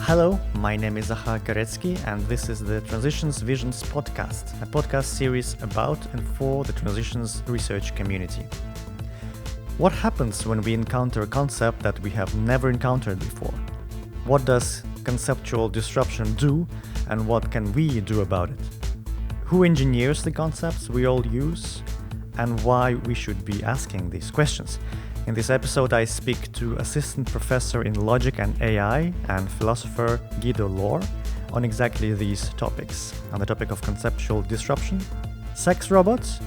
Hello, my name is Zachar Garetsky, and this is the Transitions Visions podcast, a podcast series about and for the transitions research community. What happens when we encounter a concept that we have never encountered before? What does conceptual disruption do, and what can we do about it? Who engineers the concepts we all use, and why we should be asking these questions? In this episode, I speak to Assistant Professor in Logic and AI and philosopher Guido Löhr on exactly these topics, on the topic of conceptual disruption, sex robots,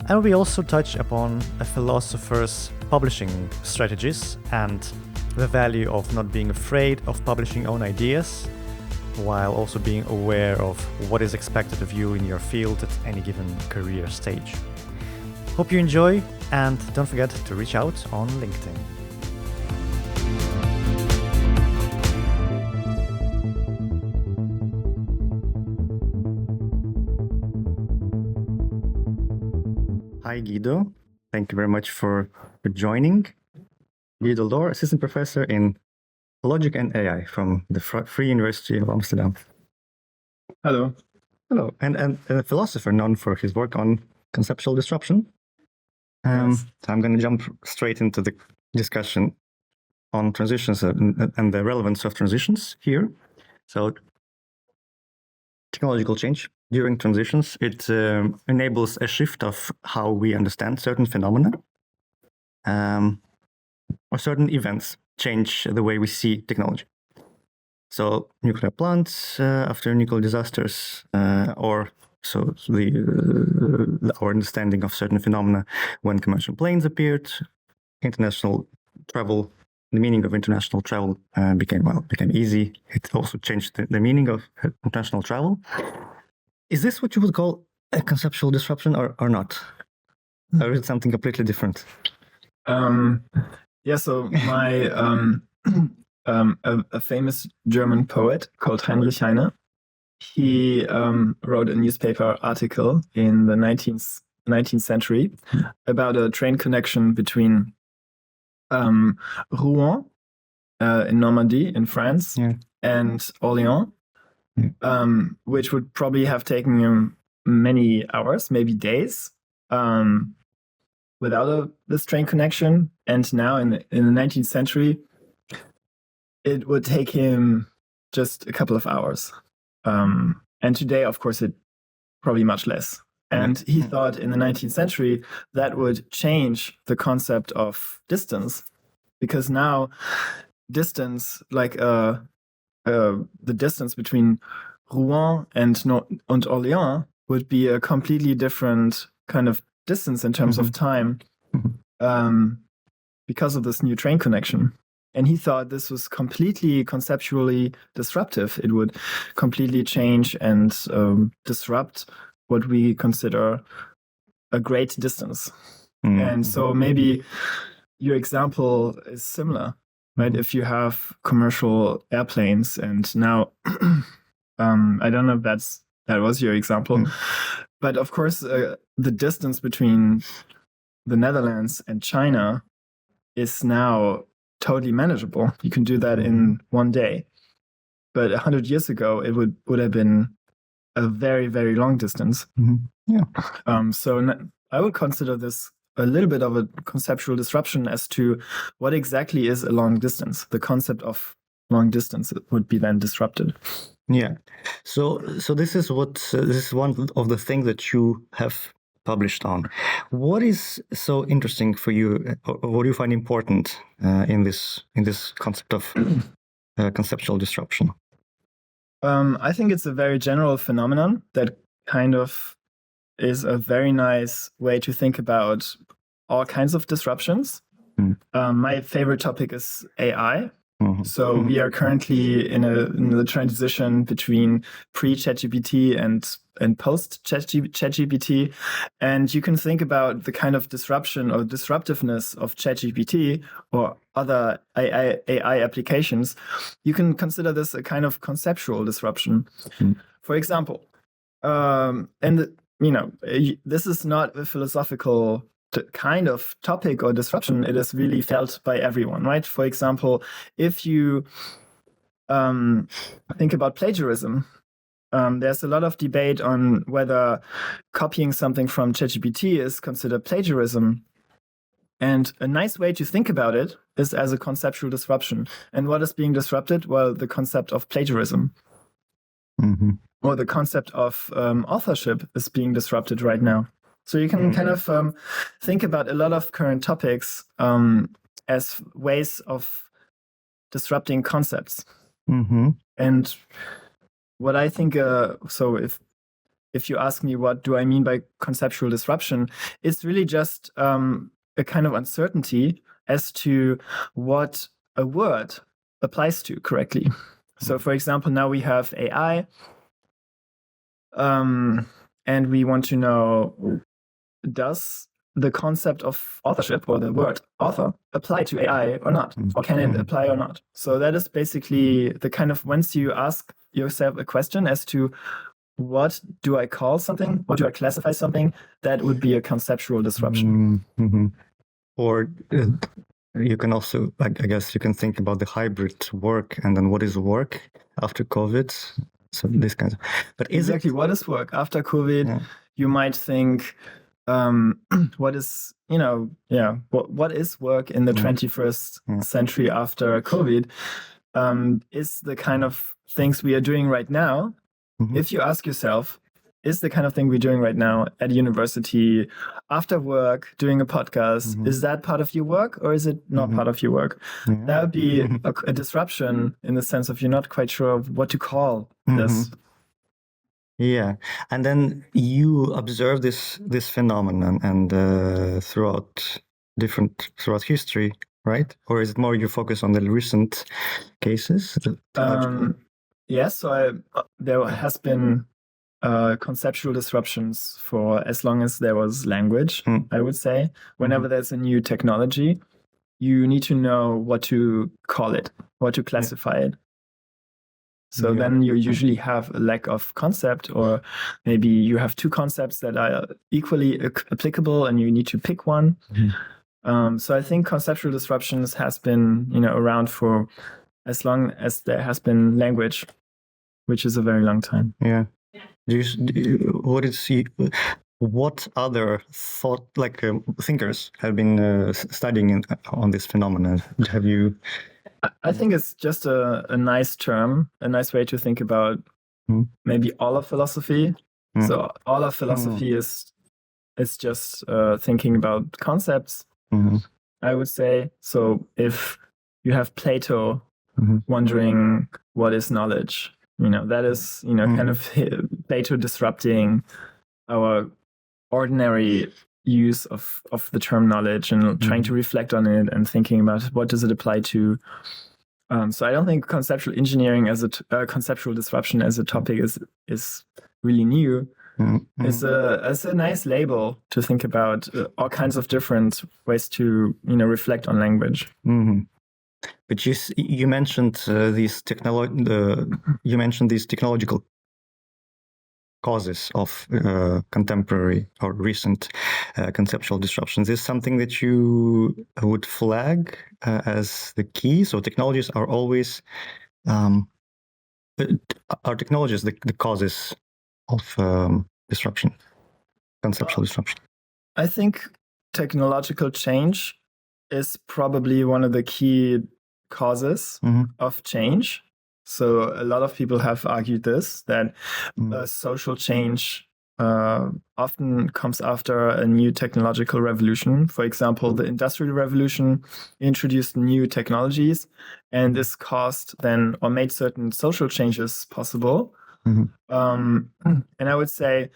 and we also touch upon a philosopher's publishing strategies and the value of not being afraid of publishing own ideas, while also being aware of what is expected of you in your field at any given career stage. Hope you enjoy, and don't forget to reach out on LinkedIn. Hi Guido, thank you very much for joining. Guido Löhr, Assistant Professor in Logic and AI from the Vrije Universiteit of Amsterdam. Hello. Hello, and a philosopher known for his work on conceptual disruption. Yes. So I'm going to jump straight into the discussion on transitions and the relevance of transitions here. So technological change during transitions, it enables a shift of how we understand certain phenomena, or certain events change the way we see technology. So nuclear plants after nuclear disasters, or our understanding of certain phenomena when commercial planes appeared, international travel, the meaning of international travel became easy. It also changed the meaning of international travel. Is this what you would call a conceptual disruption or not? Or is it something completely different? So my a famous German poet called Heinrich Heine, he wrote a newspaper article in the 19th century about a train connection between Rouen in Normandy in France and Orléans, which would probably have taken him many hours, maybe days, without this train connection. And now in the 19th century, it would take him just a couple of hours. And today, of course, it probably much less. And he thought in the 19th century that would change the concept of distance, because now distance, like the distance between Rouen and Orléans, would be a completely different kind of distance in terms of time, because of this new train connection. And he thought this was completely conceptually disruptive. It would completely change and disrupt what we consider a great distance. And so maybe your example is similar, right? If you have commercial airplanes, and now I don't know if that was your example, but of course the distance between the Netherlands and China is now totally manageable. You can do that in one day. But 100 years ago, it would have been a very, very long distance. So I would consider this a little bit of a conceptual disruption as to what exactly is a long distance. The concept of long distance would be then disrupted. Yeah. So this is one of the things that you have published on. What is so interesting for you, or what do you find important in this concept of conceptual disruption? I think it's a very general phenomenon that kind of is a very nice way to think about all kinds of disruptions. My favorite topic is AI. So we are currently in the transition between pre-ChatGPT and post-ChatGPT. And you can think about the kind of disruption or disruptiveness of ChatGPT or other AI applications. You can consider this a kind of conceptual disruption. For example, this is not a philosophical kind of topic or disruption. It is really felt by everyone, right? For example, if you think about plagiarism. There's a lot of debate on whether copying something from ChatGPT is considered plagiarism. And a nice way to think about it is as a conceptual disruption. And what is being disrupted? Well, the concept of plagiarism. Mm-hmm. Or the concept of authorship is being disrupted right now. So you can kind of think about a lot of current topics as ways of disrupting concepts. Mm-hmm. And what I think, so if you ask me what do I mean by conceptual disruption, it's really just a kind of uncertainty as to what a word applies to correctly. So for example, now we have AI, and we want to know, does the concept of authorship or the word author apply to AI or not? Or can it apply or not? So that is basically the kind of, once you ask yourself a question as to what do I call something, what do I classify something, that would be a conceptual disruption. Mm-hmm. Or you can also, I guess you can think about the hybrid work and then what is work after COVID. So this kind of, but exactly, what is work after COVID? Yeah. You might think, what is, what is work in the 21st century after COVID? Is the kind of things we are doing right now. If you ask yourself, is the kind of thing we're doing right now at university, after work, doing a podcast, is that part of your work or is it not part of your work? That would be a disruption in the sense of you're not quite sure of what to call this. Yeah, and then you observe this phenomenon and throughout history, right? Or is it more you focus on the recent cases? Yes, so there has been conceptual disruptions for as long as there was language, I would say. Whenever there's a new technology, you need to know what to call it, what to classify it. So then you usually have a lack of concept, or maybe you have two concepts that are equally applicable and you need to pick one. So I think conceptual disruptions has been, around for as long as there has been language, which is a very long time. Yeah. What other thinkers have been studying on this phenomenon? Have you? I think it's just a nice term, a nice way to think about maybe all of philosophy. So all of philosophy is just thinking about concepts, I would say. So if you have Plato wondering what is knowledge, that is, kind of Plato disrupting our ordinary use of the term knowledge and trying to reflect on it and thinking about what does it apply to. So I don't think conceptual engineering as a conceptual disruption as a topic is really new. It's a nice label to think about all kinds of different ways to reflect on language. But you mentioned these technological causes of contemporary or recent conceptual disruptions. Is something that you would flag as the key? So technologies are always the causes of disruption, conceptual disruption? I think technological change is probably one of the key causes of change. So a lot of people have argued this, that social change often comes after a new technological revolution. For example, the Industrial Revolution introduced new technologies, and this caused then or made certain social changes possible. And I would say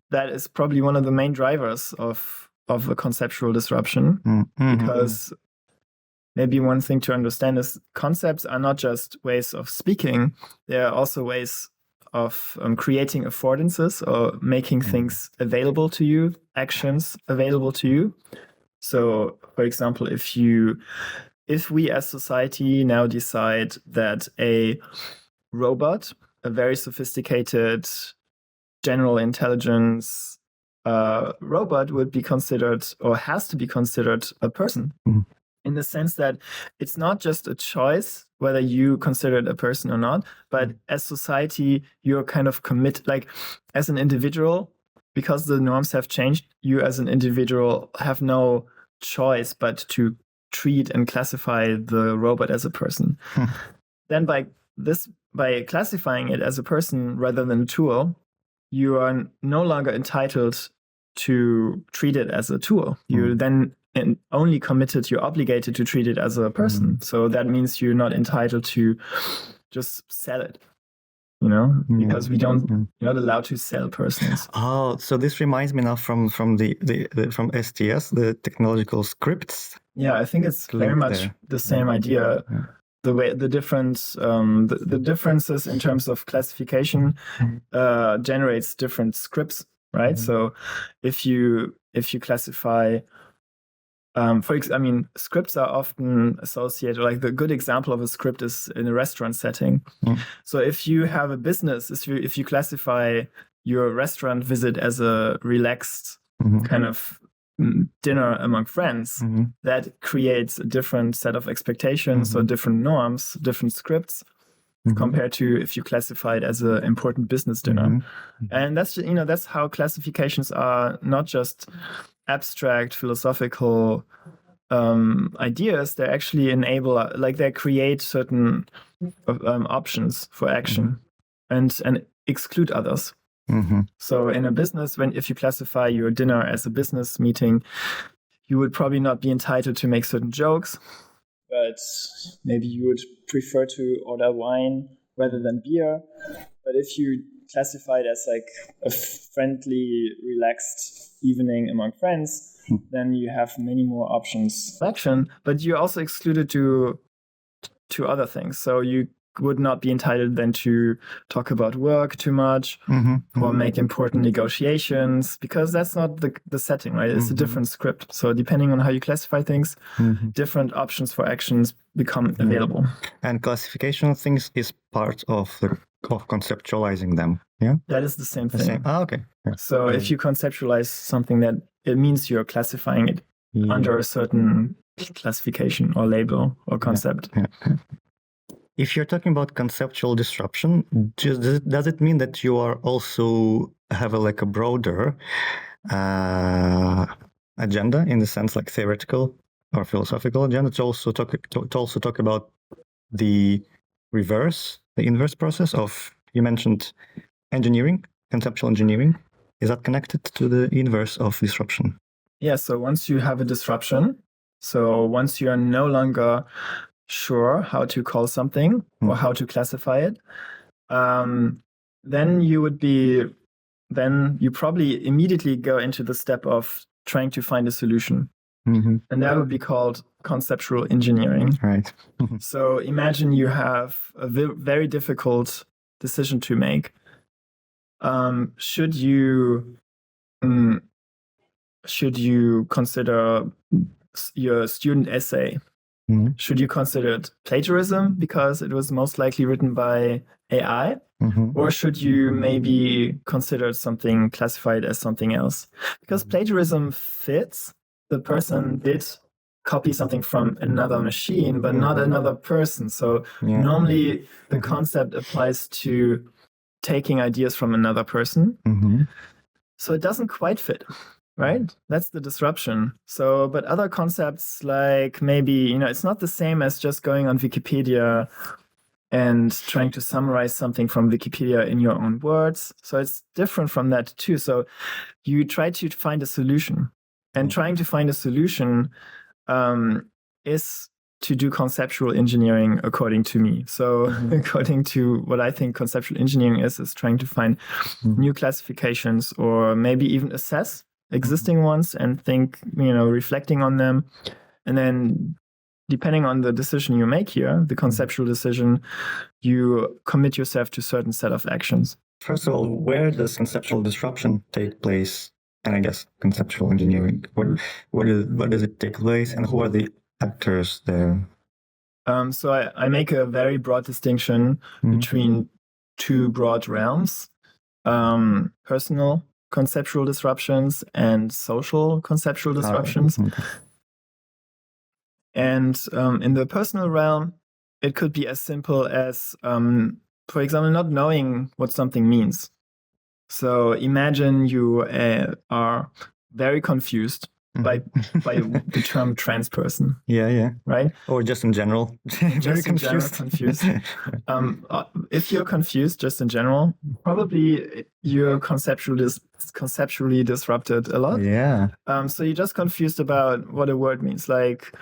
that is probably one of the main drivers of a conceptual disruption, because maybe one thing to understand is concepts are not just ways of speaking, they are also ways of creating affordances or making things available to you, actions available to you. So, for example, if we as society now decide that a robot, a very sophisticated general intelligence robot would be considered or has to be considered a person. in the sense that it's not just a choice whether you consider it a person or not, but as society, you're kind of like as an individual, because the norms have changed, you as an individual have no choice but to treat and classify the robot as a person. Then by classifying it as a person rather than a tool, you are no longer entitled to treat it as a tool. You then only committed, you're obligated to treat it as a person. So that means you're not entitled to just sell it, because you're not allowed to sell persons. Oh, so this reminds me now from from STS, the technological scripts. Yeah, I think it's very much the same idea. Yeah. The differences in terms of classification generates different scripts, right? So if you classify, for example, scripts are often associated, like the good example of a script is in a restaurant setting. So if you have a business, if you classify your restaurant visit as a relaxed kind of dinner among friends, that creates a different set of expectations, so different norms, different scripts, compared to if you classify it as an important business dinner. And that's how classifications are, not just abstract philosophical ideas. They actually enable, they create certain options for action and exclude others. So in a business, if you classify your dinner as a business meeting, you would probably not be entitled to make certain jokes, but maybe you would prefer to order wine rather than beer. But if you classify it as like a friendly, relaxed evening among friends, then you have many more options of action, but you're also excluded to other things. So you would not be entitled then to talk about work too much or make important negotiations, because that's not the setting, right? It's a different script. So depending on how you classify things, different options for actions become available. And classification of things is part of conceptualizing them. Yeah, that is the same thing. Okay. Yeah. So if you conceptualize something, that it means you're classifying it under a certain classification or label or concept. Yeah. If you're talking about conceptual disruption, does it mean that you are also have a broader agenda, in the sense like theoretical or philosophical agenda, to also talk about the inverse process of, you mentioned engineering, conceptual engineering? Is that connected to the inverse of disruption? Yeah. So once you have a disruption, once you are no longer sure how to call something or how to classify it, then you probably immediately go into the step of trying to find a solution. And that would be called conceptual engineering. Right. So imagine you have a very difficult decision to make. Should you consider your student essay? Should you consider it plagiarism because it was most likely written by AI? Or should you maybe consider something classified as something else? Because plagiarism fits. The person did copy something from another machine, but not another person. So normally the concept applies to taking ideas from another person. So it doesn't quite fit. Right? That's the disruption. So, but other concepts, like maybe, it's not the same as just going on Wikipedia and trying to summarize something from Wikipedia in your own words. So it's different from that too. So you try to find a solution, and trying to find a solution is to do conceptual engineering, according to me. So according to what I think conceptual engineering is trying to find new classifications, or maybe even assess existing ones and think, reflecting on them. And then depending on the decision you make here, the conceptual decision, you commit yourself to a certain set of actions. First of all, where does conceptual disruption take place? And I guess conceptual engineering, where does it take place, and who are the actors there? So I make a very broad distinction between two broad realms, personal conceptual disruptions and social conceptual disruptions. And in the personal realm, it could be as simple as, for example, not knowing what something means. So imagine you are very confused by the term trans person. Yeah. Right? Or just in general. Very confused. If you're confused just in general, probably you're conceptually disrupted a lot. Yeah. So you're just confused about what a word means, like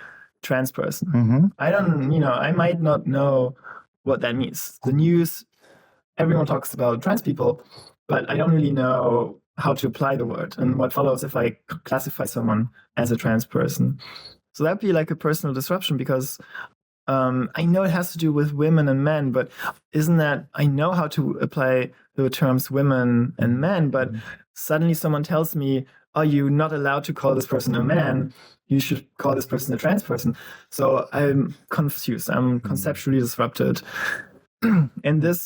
trans person. Mm-hmm. I might not know what that means. The news, everyone talks about trans people, but I don't really know how to apply the word and what follows if I classify someone as a trans person. So that'd be like a personal disruption, because I know it has to do with women and men, but isn't that, I know how to apply the terms women and men, but suddenly someone tells me, oh, you're not allowed to call this person a man, you should call this person a trans person. So I'm confused, I'm conceptually disrupted. And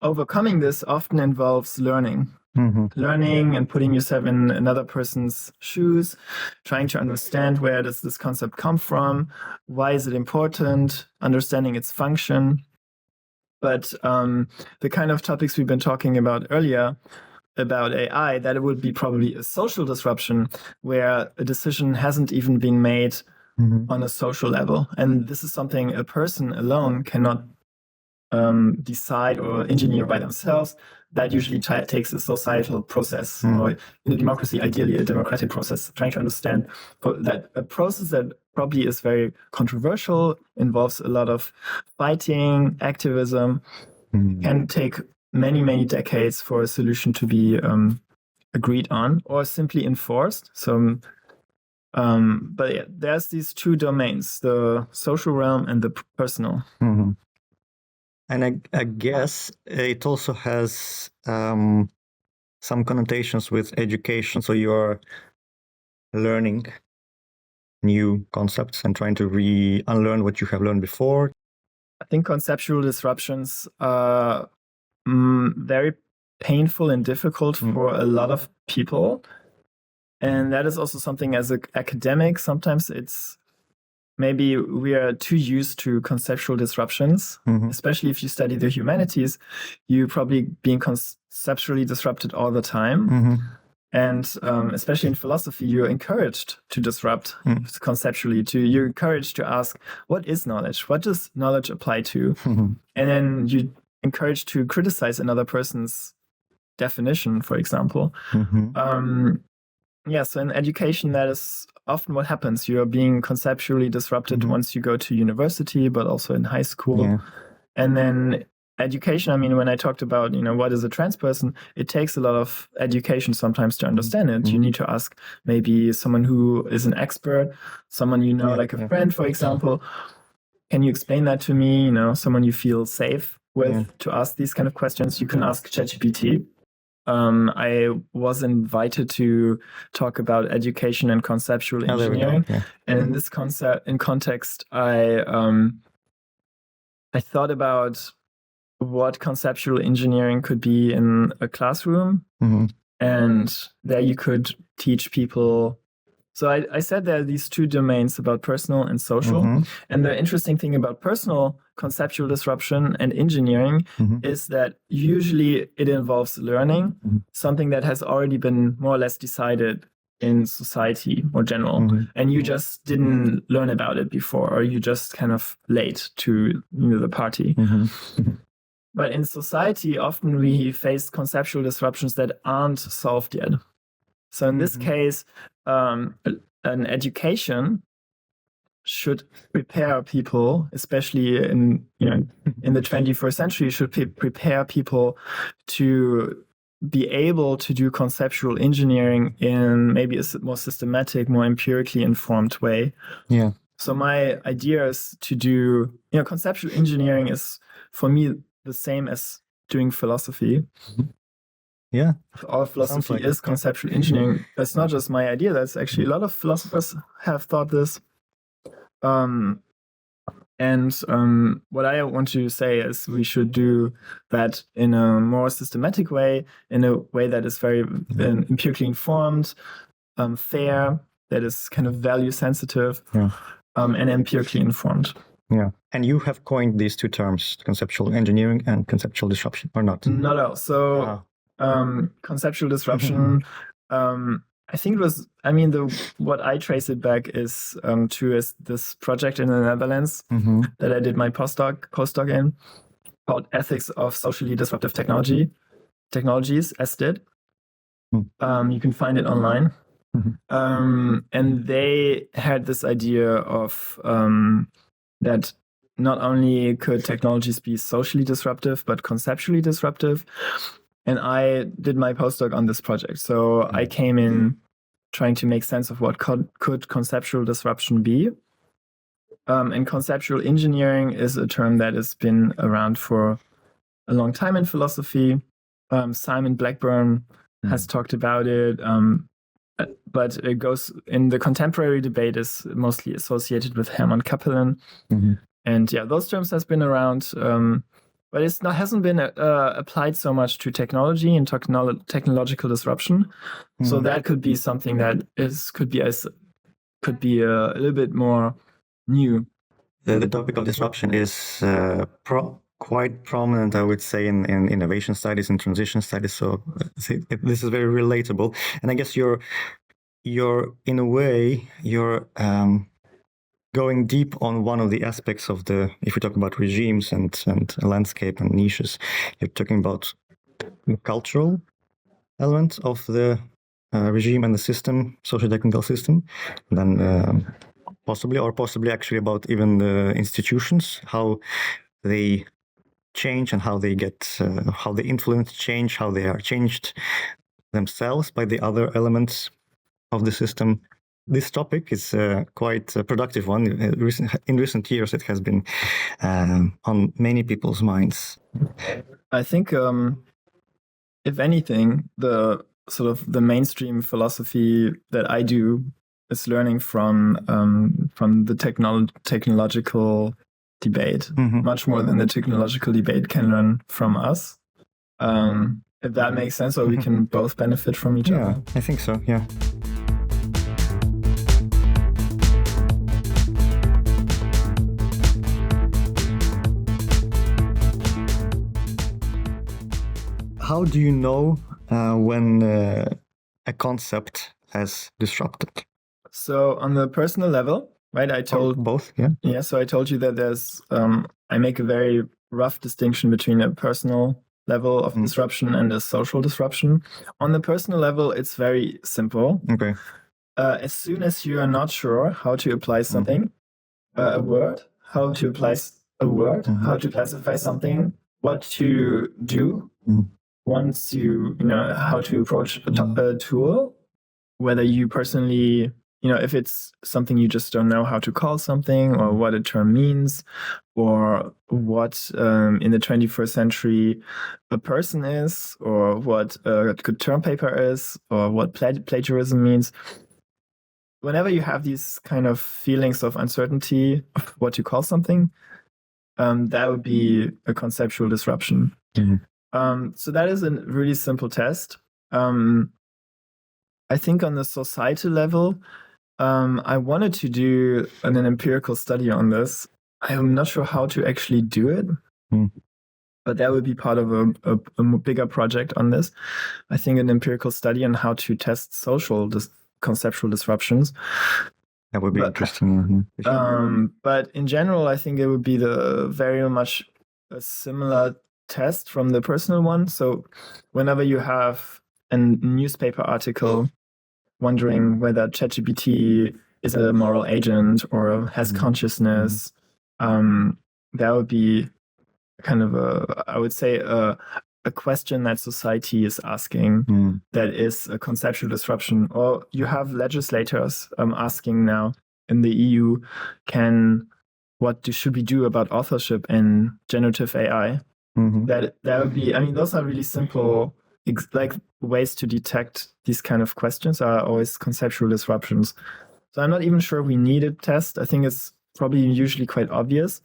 overcoming this often involves learning. Learning and putting yourself in another person's shoes, trying to understand where does this concept come from, why is it important, understanding its function. But the kind of topics we've been talking about earlier about AI, that it would be probably a social disruption where a decision hasn't even been made on a social level. And this is something a person alone cannot decide or engineer by themselves. That usually takes a societal process, or in a democracy, ideally a democratic process, trying to understand that a process that probably is very controversial, involves a lot of fighting, activism, can take many, many decades for a solution to be agreed on or simply enforced. So, but yeah, there's these two domains, the social realm and the personal. And I guess it also has some connotations with education. So you're learning new concepts and trying to unlearn what you have learned before. I think conceptual disruptions are very painful and difficult for a lot of people. And that is also something as an academic, sometimes it's maybe we are too used to conceptual disruptions, especially if you study the humanities, you're probably being conceptually disrupted all the time. And especially in philosophy, you're encouraged to disrupt conceptually. You're encouraged to ask, what is knowledge? What does knowledge apply to? And then you're encouraged to criticize another person's definition, for example. So in education, that is often what happens. You are being conceptually disrupted once you go to university, but also in high school. And then education, I mean, when I talked about, what is a trans person, it takes a lot of education sometimes to understand it. You need to ask maybe someone who is an expert, someone like a friend, for example. Can you explain that to me? Someone you feel safe with to ask these kind of questions. You can ask ChatGPT. I was invited to talk about education and conceptual engineering. And in this context, I thought about what conceptual engineering could be in a classroom. And there you could teach people. So I said there are these two domains about personal and social. And the interesting thing about personal conceptual disruption and engineering is that usually it involves learning, something that has already been more or less decided in society or general. And you just didn't learn about it before, or you just kind of late to the party. But in society, often we face conceptual disruptions that aren't solved yet. So in this case, an education should prepare people, especially in the 21st century, should prepare people to be able to do conceptual engineering in maybe a more systematic, more empirically informed way. So my idea is to do, conceptual engineering is for me the same as doing philosophy. All philosophy is conceptual engineering. That's not just my idea. That's actually a lot of philosophers have thought this. What I want to say is we should do that in a more systematic way, in a way that is very empirically informed, fair, that is kind of value sensitive. and empirically informed. Yeah. And you have coined these two terms, conceptual engineering and conceptual disruption, or not? Not at all. So conceptual disruption, I think it was, what I trace it back is to this project in the Netherlands that I did my postdoc in, called Ethics of Socially Disruptive Technologies, ESDIT. You can find it online. And they had this idea of that not only could technologies be socially disruptive, but conceptually disruptive. And I did my postdoc on this project. So I came in trying to make sense of what could conceptual disruption be. And conceptual engineering is a term that has been around for a long time in philosophy. Simon Blackburn has talked about it. But it goes in the contemporary debate is mostly associated with Hermann Kappelan. And yeah, those terms has been around, but hasn't been applied so much to technology and technological disruption. So that could be something that could be a little bit more new. The topic of disruption is quite prominent, I would say, in innovation studies and transition studies. So this is very relatable. And I guess you're in a way, you're going deep on one of the aspects of if we talk about regimes and landscape and niches, you're talking about the cultural element of the regime and the system, socio-technical system. And then possibly actually about even the institutions, how they change and how they how they influence change, how they are changed themselves by the other elements of the system. This topic is quite a productive one. In recent years, it has been on many people's minds. I think, if anything, the sort of the mainstream philosophy that I do is learning from the technological debate, much more than the technological debate can learn from us. If that makes sense, or we can both benefit from each other. Yeah, I think so, yeah. How do you know when a concept has disrupted? So on the personal level, right? I told both, yeah. Yeah, so I told you that there's I make a very rough distinction between a personal level of disruption and a social disruption. On the personal level, it's very simple. Okay. As soon as you are not sure how to apply something, a word, how to apply a word, how to classify something, what to do, once you know how to approach a tool, whether you personally, if it's something you just don't know how to call something, or what a term means, or what in the 21st century a person is, or what a good term paper is, or what plagiarism means. Whenever you have these kind of feelings of uncertainty of what you call something, that would be a conceptual disruption. So that is a really simple test. I think on the societal level, I wanted to do an empirical study on this. I am not sure how to actually do it, but that would be part of a bigger project on this. I think an empirical study on how to test conceptual disruptions. That would be interesting. But in general, I think it would be very much a similar test from the personal one. So whenever you have a newspaper article wondering whether ChatGPT is a moral agent or has consciousness, that would be kind of I would say a question that society is asking that is a conceptual disruption. Or you have legislators asking now in the EU, should we do about authorship and generative AI? That would be, those are really simple ways to detect these kind of questions are always conceptual disruptions. So I'm not even sure we need a test. I think it's probably usually quite obvious.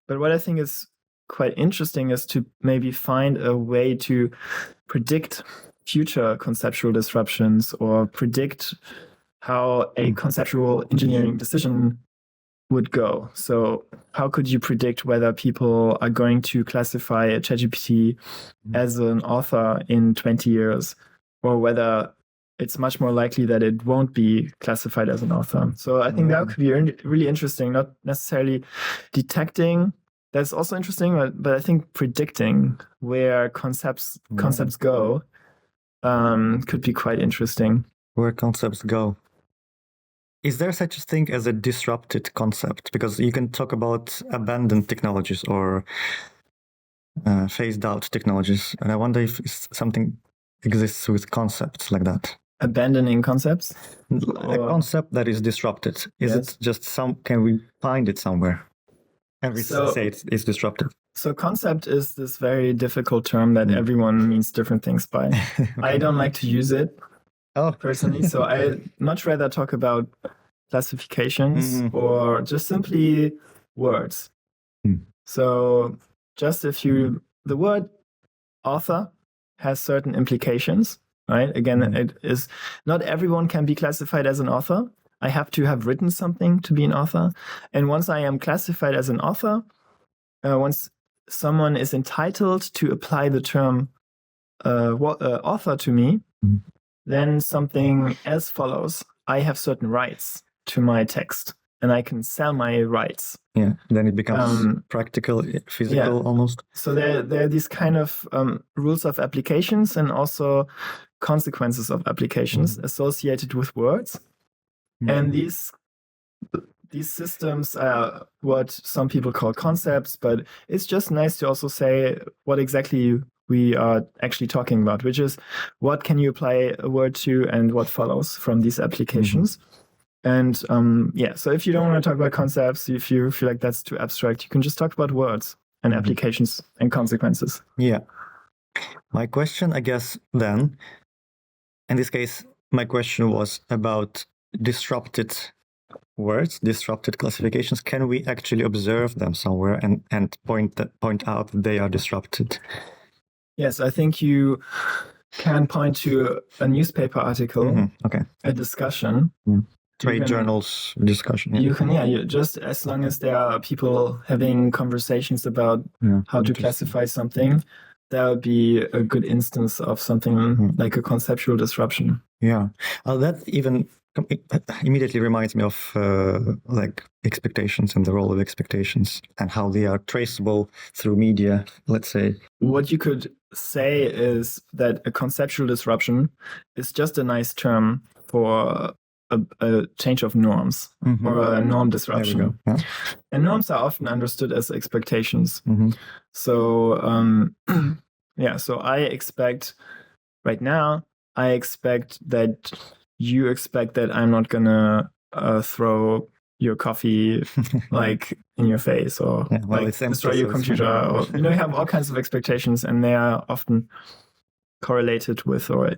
But what I think is quite interesting is to maybe find a way to predict future conceptual disruptions, or predict how a conceptual engineering decision would go. So how could you predict whether people are going to classify a ChatGPT as an author in 20 years, or whether it's much more likely that it won't be classified as an author? So I think that could be really interesting, not necessarily detecting. That's also interesting, but I think predicting where concepts go could be quite interesting. Where concepts go. Is there such a thing as a disrupted concept? Because you can talk about abandoned technologies or phased out technologies. And I wonder if something exists with concepts like that. Abandoning concepts? A concept that is disrupted. Is it just can we find it somewhere? And we say it's disrupted. So concept is this very difficult term that everyone means different things by. Okay. I don't like to use it personally. So I much rather talk about classifications or just simply words. So just the word author has certain implications, right? Again, it is not everyone can be classified as an author. I have to have written something to be an author. And once I am classified as an author, once someone is entitled to apply the term author to me, then something else follows. I have certain rights to my text, and I can sell my rights. Yeah, then it becomes practical, physical almost. So there are these kind of rules of applications and also consequences of applications associated with words. And these systems are what some people call concepts, but it's just nice to also say what exactly we are actually talking about, which is what can you apply a word to and what follows from these applications. And so if you don't want to talk about concepts, if you feel like that's too abstract, you can just talk about words and applications and consequences. Yeah. My question, I guess, then, in this case, my question was about disrupted words, disrupted classifications. Can we actually observe them somewhere and point out that they are disrupted? Yes, I think you can point to a newspaper article, a discussion. Trade journals discussion. You can, just as long as there are people having conversations about how to classify something, that would be a good instance of something like a conceptual disruption. Yeah, that even immediately reminds me of like expectations and the role of expectations and how they are traceable through media, let's say. What you could say is that a conceptual disruption is just a nice term for a change of norms or a norm disruption. And norms are often understood as expectations. So so I expect right now, that you expect that I'm not gonna throw your coffee like in your face or destroy your computer. Or, you have all kinds of expectations, and they are often correlated with, or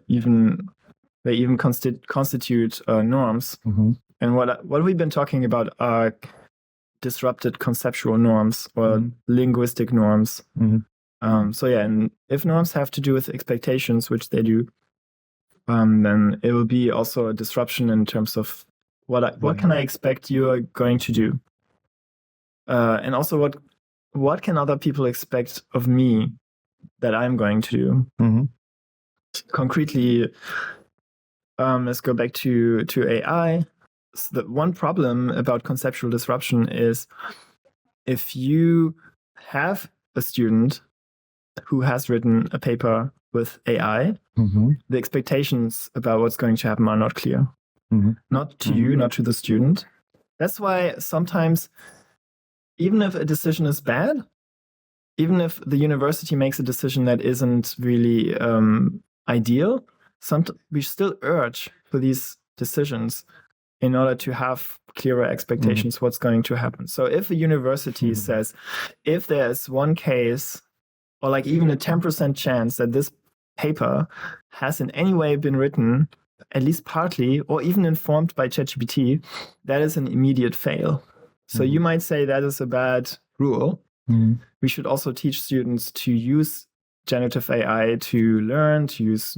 they even constitute norms. And what we've been talking about are disrupted conceptual norms or linguistic norms. And if norms have to do with expectations, which they do, then it will be also a disruption in terms of what can I expect you are going to do, and also what can other people expect of me that I'm going to do. Concretely, let's go back to AI. So the one problem about conceptual disruption is if you have a student who has written a paper with AI, the expectations about what's going to happen are not clear. Not to you, not to the student. That's why sometimes, even if a decision is bad, even if the university makes a decision that isn't really ideal, we still urge for these decisions in order to have clearer expectations what's going to happen. So if a university says, if there's one case or like even a 10% chance that this paper has in any way been written, at least partly, or even informed by ChatGPT, that is an immediate fail. So you might say that is a bad rule. We should also teach students to use generative AI to learn, to use,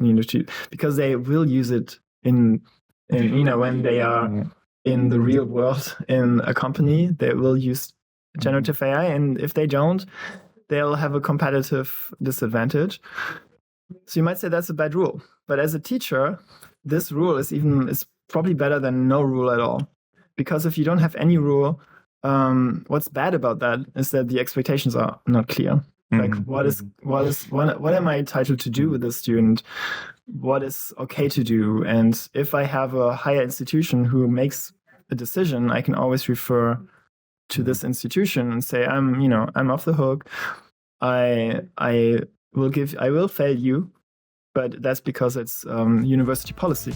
because they will use it in when they are in the real world in a company, they will use generative AI, and if they don't, they'll have a competitive disadvantage. So you might say that's a bad rule, but as a teacher, this rule is probably better than no rule at all, because if you don't have any rule, what's bad about that is that the expectations are not clear. Like what am I entitled to do with the student? What is okay to do? And if I have a higher institution who makes a decision, I can always refer to this institution and say, I'm off the hook. I will fail you, but that's because it's university policy.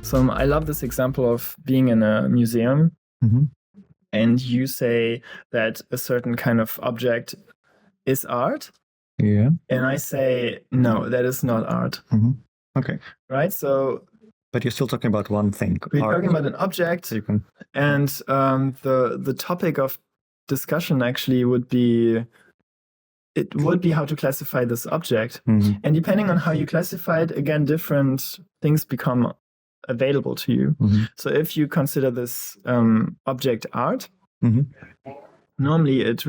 So I love this example of being in a museum, and you say that a certain kind of object is art. Yeah. And I say, no, that is not art. Okay. Right? So. But you're still talking about one thing. We're talking about an object. So you can... And the topic of discussion actually would be how to classify this object. And depending on how you classify it, again, different things become available to you. So if you consider this object art, normally it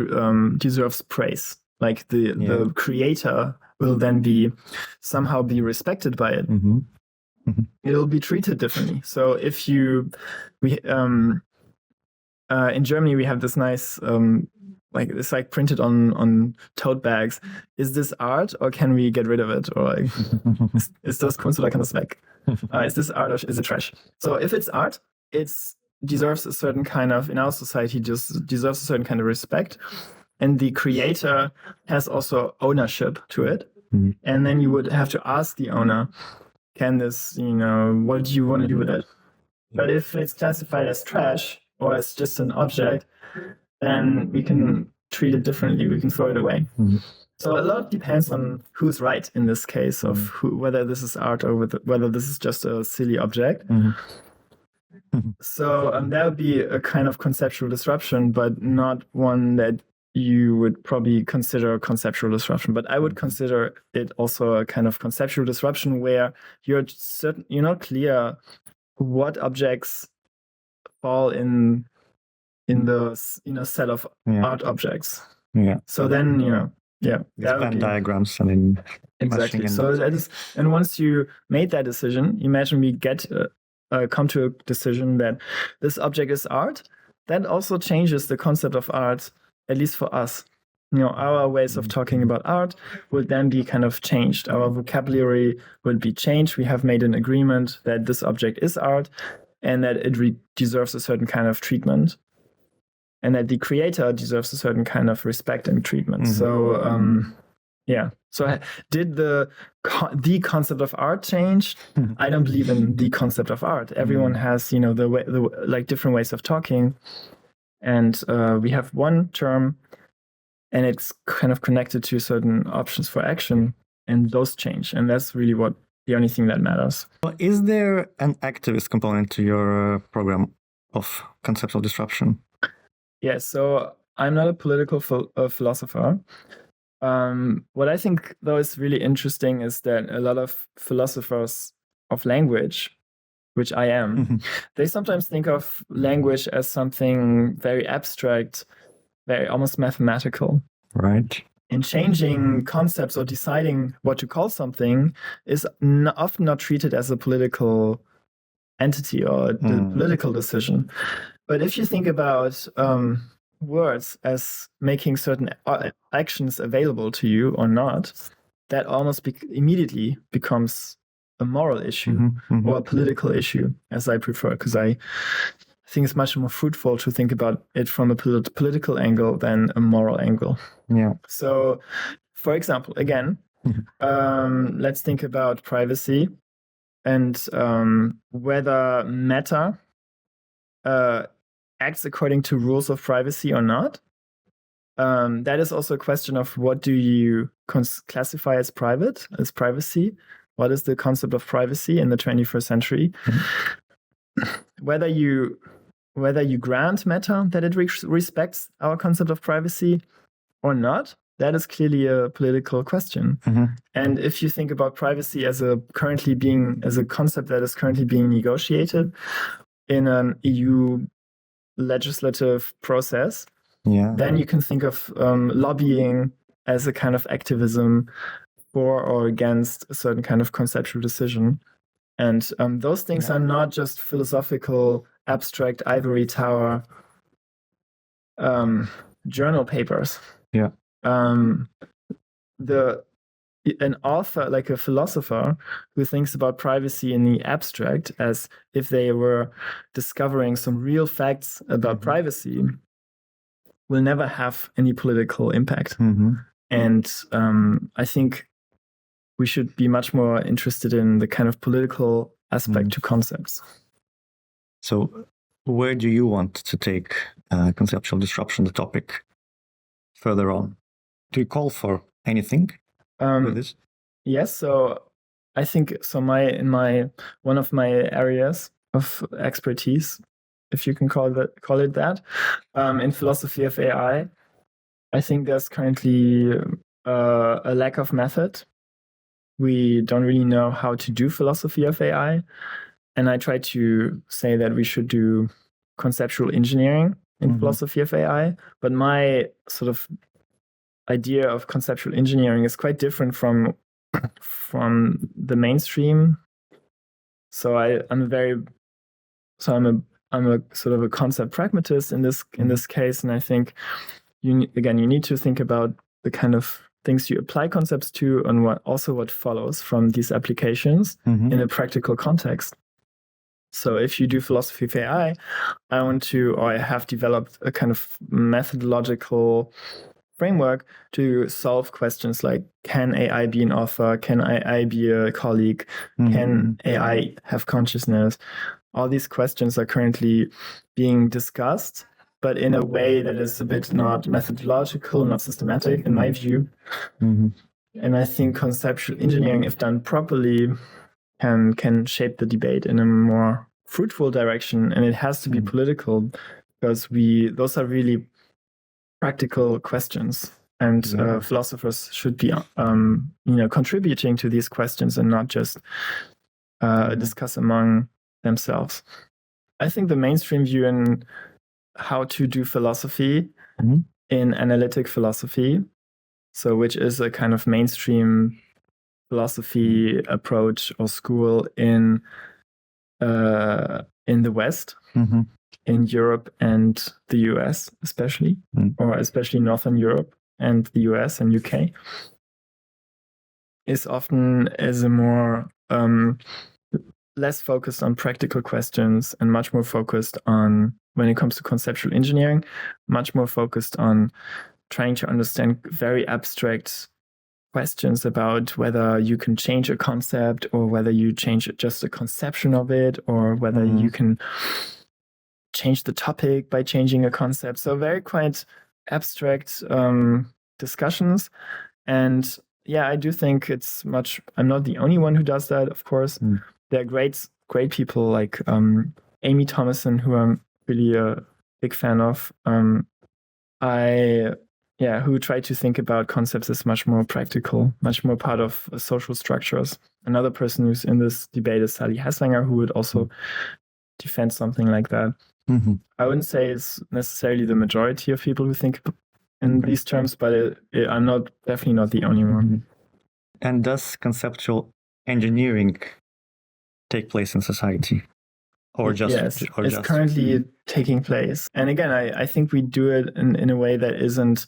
deserves praise. Like the creator will then somehow be respected by it. It'll be treated differently. So if in Germany we have this nice it's like printed on tote bags. Is this art, or can we get rid of it? Or like, is das Kunst oder kann das weg? Is this art, or is it trash? So if it's art, it deserves a certain kind of, in our society, just deserves a certain kind of respect. And the creator has also ownership to it. And then you would have to ask the owner, can this, what do you want to do with it? But if it's classified as trash or as just an object, then we can treat it differently. We can throw it away. So a lot depends on who's right in this case of whether this is art or whether this is just a silly object. So that would be a kind of conceptual disruption, but not one that you would probably consider conceptual disruption. But I would consider it also a kind of conceptual disruption where you're not clear what objects fall in the set of art objects. So then these Venn diagrams. Exactly. So and once you made that decision, imagine we come to a decision that this object is art. That also changes the concept of art, at least for us. Our ways of talking about art would then be kind of changed. Our vocabulary would be changed. We have made an agreement that this object is art and that it deserves a certain kind of treatment, and that the creator deserves a certain kind of respect and treatment. So, So did the concept of art change? I don't believe in the concept of art. Everyone has, different ways of talking. And we have one term, and it's kind of connected to certain options for action, and those change. And that's really the only thing that matters. Well, is there an activist component to your program of conceptual disruption? Yes, so I'm not a political philosopher. What I think, though, is really interesting is that a lot of philosophers of language, which I am, they sometimes think of language as something very abstract, very almost mathematical. Right. And changing concepts or deciding what to call something is often not treated as a political entity or a political decision. But if you think about words as making certain actions available to you or not, that almost immediately becomes a moral issue or a political issue, as I prefer, because I think it's much more fruitful to think about it from a political angle than a moral angle. Yeah. So, for example, again, let's think about privacy and whether Meta acts according to rules of privacy or not. That is also a question of what do you classify as privacy? What is the concept of privacy in the 21st century? Whether you whether you grant Meta that it respects our concept of privacy or not, that is clearly a political question. And if you think about privacy as a concept that is currently being negotiated in an EU legislative process, then you can think of lobbying as a kind of activism for or against a certain kind of conceptual decision. And those things are not just philosophical, abstract, ivory tower journal papers. An author, like a philosopher who thinks about privacy in the abstract as if they were discovering some real facts about privacy, will never have any political impact. And I think we should be much more interested in the kind of political aspect to concepts. So where do you want to take conceptual disruption, the topic, further on? Do you call for anything with this? Yes, so I think one of my areas of expertise, if you can call it that, in philosophy of AI, I think there's currently a lack of method. We don't really know how to do philosophy of AI. And I try to say that we should do conceptual engineering in philosophy of AI. But my sort of idea of conceptual engineering is quite different from the mainstream. So I'm a sort of a concept pragmatist in this case. And I think you need to think about the kind of things you apply concepts to and what follows from these applications in a practical context. So if you do philosophy of AI, I have developed a kind of methodological framework to solve questions like, can AI be an author? Can AI be a colleague? Can AI have consciousness? All these questions are currently being discussed, but in a way that is a bit not methodological, not systematic, in my view. And I think conceptual engineering, if done properly, can shape the debate in a more fruitful direction. And it has to be political, because those are really practical questions. And philosophers should be contributing to these questions and not just discuss among themselves. I think the mainstream view in how to do philosophy in analytic philosophy, so which is a kind of mainstream philosophy approach or school in the West, in Europe and the US especially, or especially Northern Europe and the US and UK, is often as a more less focused on practical questions and much more focused on, when it comes to conceptual engineering, much more focused on trying to understand very abstract questions about whether you can change a concept, or whether you change just a conception of it, or whether you can change the topic by changing a concept. So very quite abstract discussions. And yeah, I do think I'm not the only one who does that, of course. There are great people like Amy Thomason, who I'm really a big fan of. Who try to think about concepts as much more practical, much more part of social structures. Another person who's in this debate is Sally Haslanger, who would also defend something like that. I wouldn't say it's necessarily the majority of people who think in these terms, but I'm definitely not the only one. And does conceptual engineering take place in society? Yes, it's currently taking place. And again, I think we do it in a way that isn't,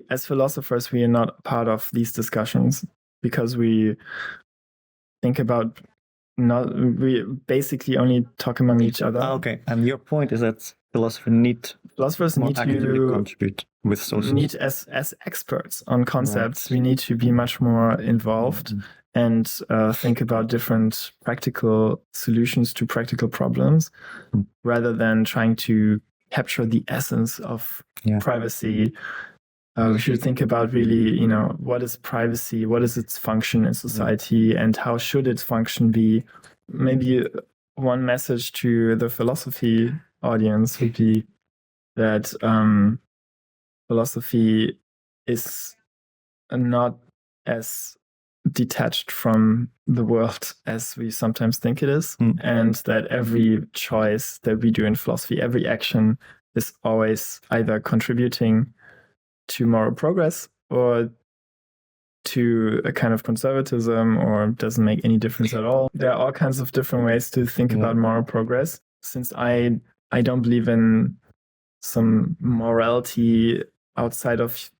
as philosophers, we are not part of these discussions, because we think about we basically only talk among each other. Okay, and your point is that philosophers need to contribute with sources. As experts on concepts, we need to be much more involved and think about different practical solutions to practical problems, rather than trying to capture the essence of privacy. We should think about really, what is privacy? What is its function in society, and how should its function be? Maybe one message to the philosophy audience would be that philosophy is not as detached from the world as we sometimes think it is, and that every choice that we do in philosophy, every action is always either contributing to moral progress or to a kind of conservatism, or doesn't make any difference at all. There are all kinds of different ways to think about moral progress. Since I don't believe in some morality outside of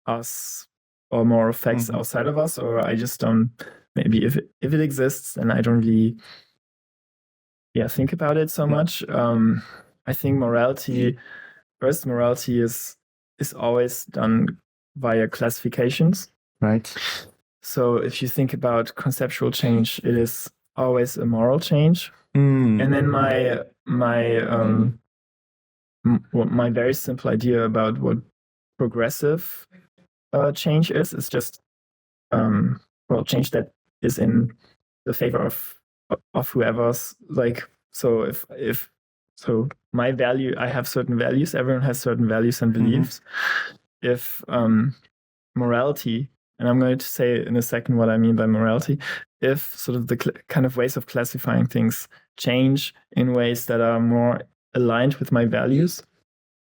us or moral facts outside of us, or I just don't, maybe if it exists, then I don't really think about it so much. I think morality is always done via classifications. Right. So if you think about conceptual change, it is always a moral change. And then my very simple idea about what progressive change is just change that is in the favor of whoever's, like, so if my value, I have certain values, everyone has certain values and beliefs. If morality, and I'm going to say in a second what I mean by morality, if sort of the kind of ways of classifying things change in ways that are more aligned with my values,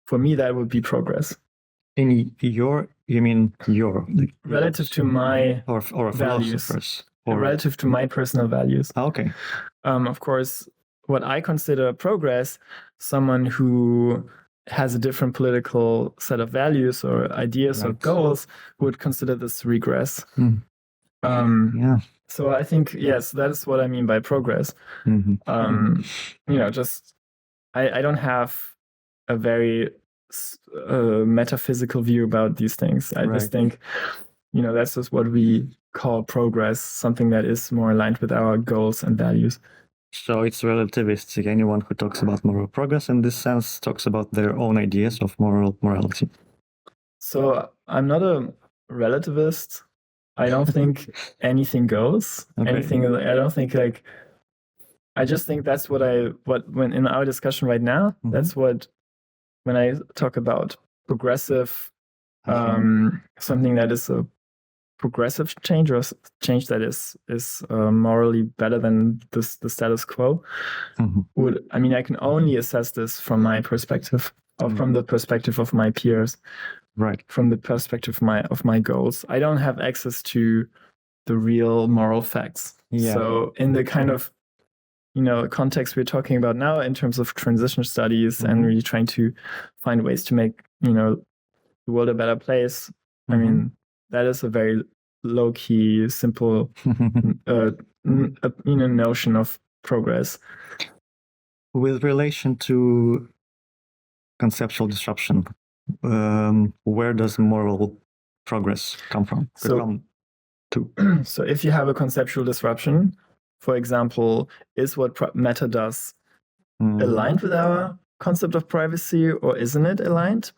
for me that would be progress. In your, you mean your, like, relative to my or values, or relative to my personal values. Okay. Of course, what I consider progress, someone who has a different political set of values or ideas or goals would consider this regress. So I think, yes, that is what I mean by progress. Just I don't have a very metaphysical view about these things. I just think, that's just what we call progress, something that is more aligned with our goals and values. So it's relativistic. Anyone who talks about moral progress in this sense talks about their own ideas of morality. So I'm not a relativist. I don't think anything goes. Anything. I don't think, like, I just think that's when in our discussion right now, that's what, when I talk about progressive, something that is a progressive change, or change that is morally better than the status quo, I can only assess this from my perspective, or from the perspective of my peers, right? From the perspective of my goals. I don't have access to the real moral facts. So in the kind of context we're talking about now, in terms of transition studies, and really trying to find ways to make the world a better place, I mean, that is a very low-key, simple notion of progress. With relation to conceptual disruption, where does moral progress come from? So if you have a conceptual disruption, for example, is what matter does aligned with our concept of privacy, or isn't it aligned?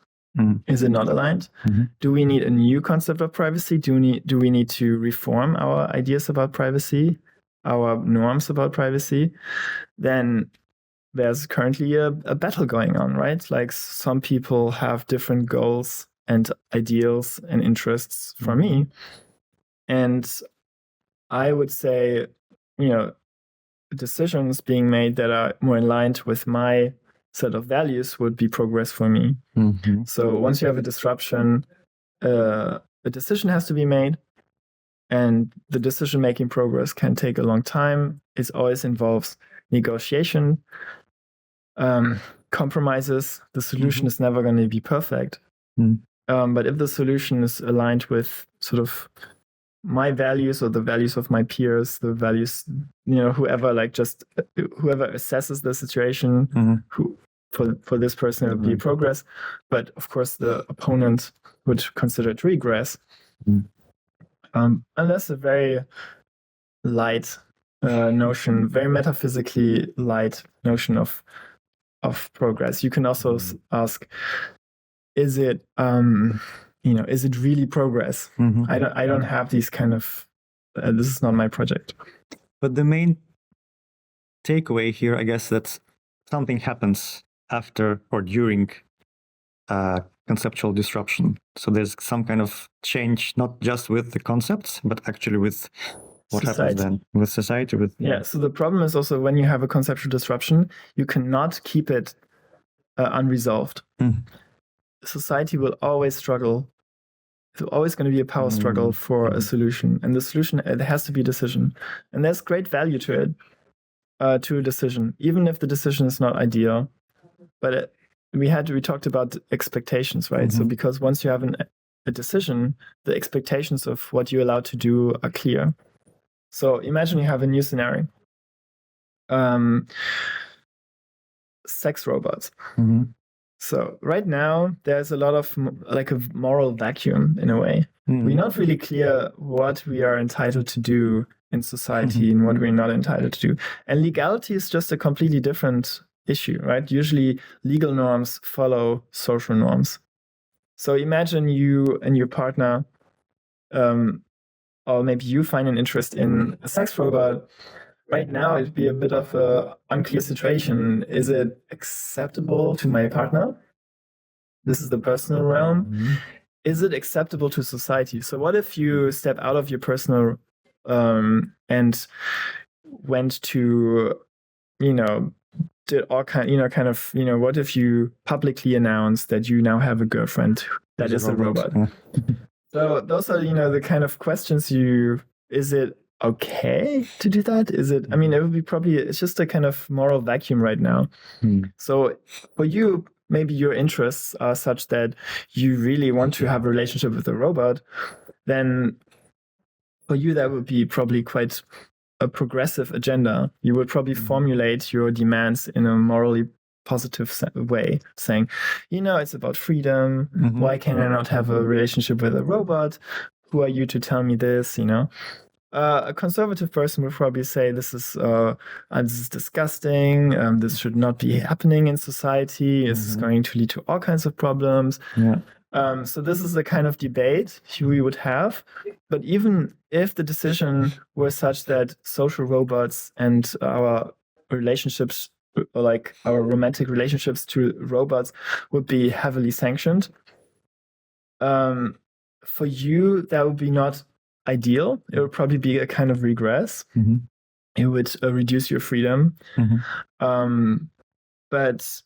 Is it not aligned? Do we need a new concept of privacy? Do we need to reform our ideas about privacy, our norms about privacy? Then there's currently a battle going on, right? Like, some people have different goals and ideals and interests from me. And I would say, decisions being made that are more aligned with my set of values would be progress for me. So once you have a disruption, a decision has to be made, and the decision-making progress can take a long time. It always involves negotiation, compromises. The solution is never going to be perfect. But if the solution is aligned with sort of my values, or the values of my peers, the values, whoever assesses the situation, who for this person it would be progress, but of course the opponent would consider it regress. And that's a very light notion, very metaphysically light notion of progress. You can also ask, is it is it really progress? I don't have these kind of this is not my project. But the main takeaway here, I guess, that something happens after or during conceptual disruption. So there's some kind of change, not just with the concepts, but actually with what happens then with society. So the problem is also when you have a conceptual disruption, you cannot keep it unresolved. Society will always struggle. There's always going to be a power struggle for a solution, and the solution, it has to be a decision, and there's great value to it, to a decision, even if the decision is not ideal. But we talked about expectations, right? So because once you have a decision, the expectations of what you're allowed to do are clear. So imagine you have a new scenario. Sex robots. So right now, there's a lot of like a moral vacuum in a way. We're not really clear what we are entitled to do in society and what we're not entitled to do. And legality is just a completely different issue, right? Usually legal norms follow social norms. So imagine you and your partner, or maybe you find an interest in a sex robot. Right now, it'd be a bit of an unclear situation. Is it acceptable to my partner? This is the personal realm. Is it acceptable to society? So what if you step out of your personal and went to, did all what if you publicly announce that you now have a girlfriend that is a robot? So those are, the kind of questions is it okay to do that? Is it, it would be it's just a kind of moral vacuum right now. So for you, maybe your interests are such that you really want to have a relationship with a robot, then for you, that would be probably quite a progressive agenda. You would probably formulate your demands in a morally positive way, saying, it's about freedom. Why can I not have a relationship with a robot? Who are you to tell me this? A conservative person would probably say this is disgusting. This should not be happening in society. This is going to lead to all kinds of problems. So this is the kind of debate we would have. But even if the decision were such that social robots and our relationships, like our romantic relationships to robots, would be heavily sanctioned, for you, that would be not ideal. It would probably be a kind of regress. It would reduce your freedom. But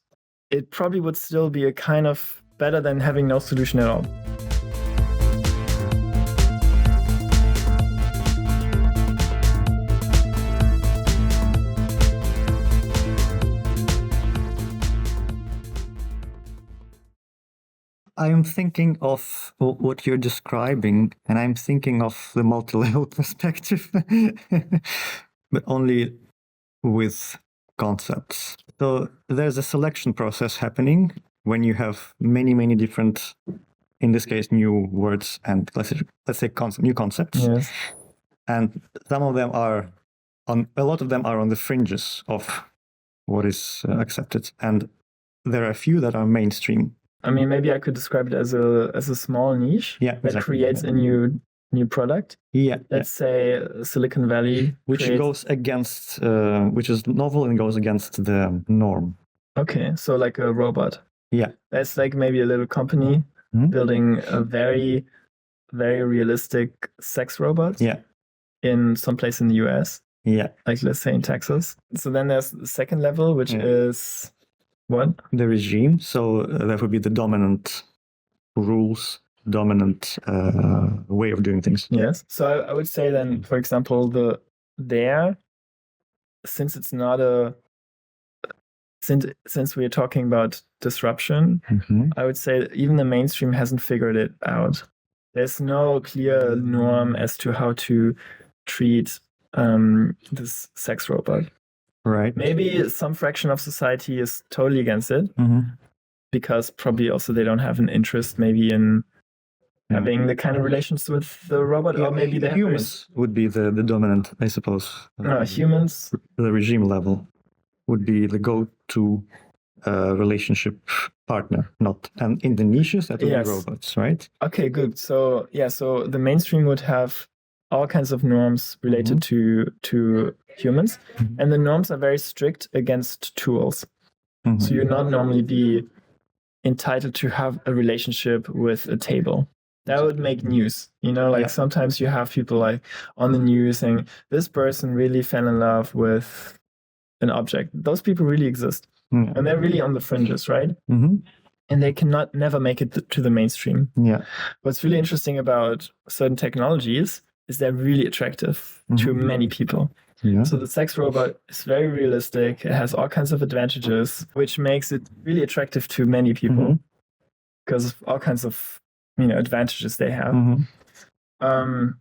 it probably would still be a kind of better than having no solution at all. I'm thinking of what you're describing, and I'm thinking of the multi-level perspective, but only with concepts. So there's a selection process happening when you have many, many different, in this case, new words and let's say new concepts. Yes. And some of them a lot of them are on the fringes of what is accepted. And there are a few that are mainstream. Maybe I could describe it as a small niche that creates a new product. Let's say Silicon Valley, which goes against, which is novel and goes against the norm. Okay, so like a robot. That's like maybe a little company building a very, very realistic sex robot. In some place in the US. Like let's say in Texas. So then there's the second level, which is what? The regime. So that would be the dominant rules, dominant way of doing things. Yes. So I would say then, for example, since it's not since we're talking about disruption, I would say even the mainstream hasn't figured it out. There's no clear norm as to how to treat this sex robot. Right. Maybe some fraction of society is totally against it, because probably also they don't have an interest maybe in having the kind of relations with the robot, or maybe the humans would be the dominant, I suppose. Humans. The regime level would be the go-to relationship partner, and in the niches that would be robots, right? Okay, good. So so the mainstream would have all kinds of norms related to humans, and the norms are very strict against tools. So you'd not normally be entitled to have a relationship with a table. That would make news, sometimes you have people like on the news saying this person really fell in love with an object. Those people really exist, and they're really on the fringes, right? And they cannot never make it to the mainstream. What's really interesting about certain technologies is they're really attractive to many people. So the sex robot is very realistic. It has all kinds of advantages, which makes it really attractive to many people because of all kinds of advantages they have. And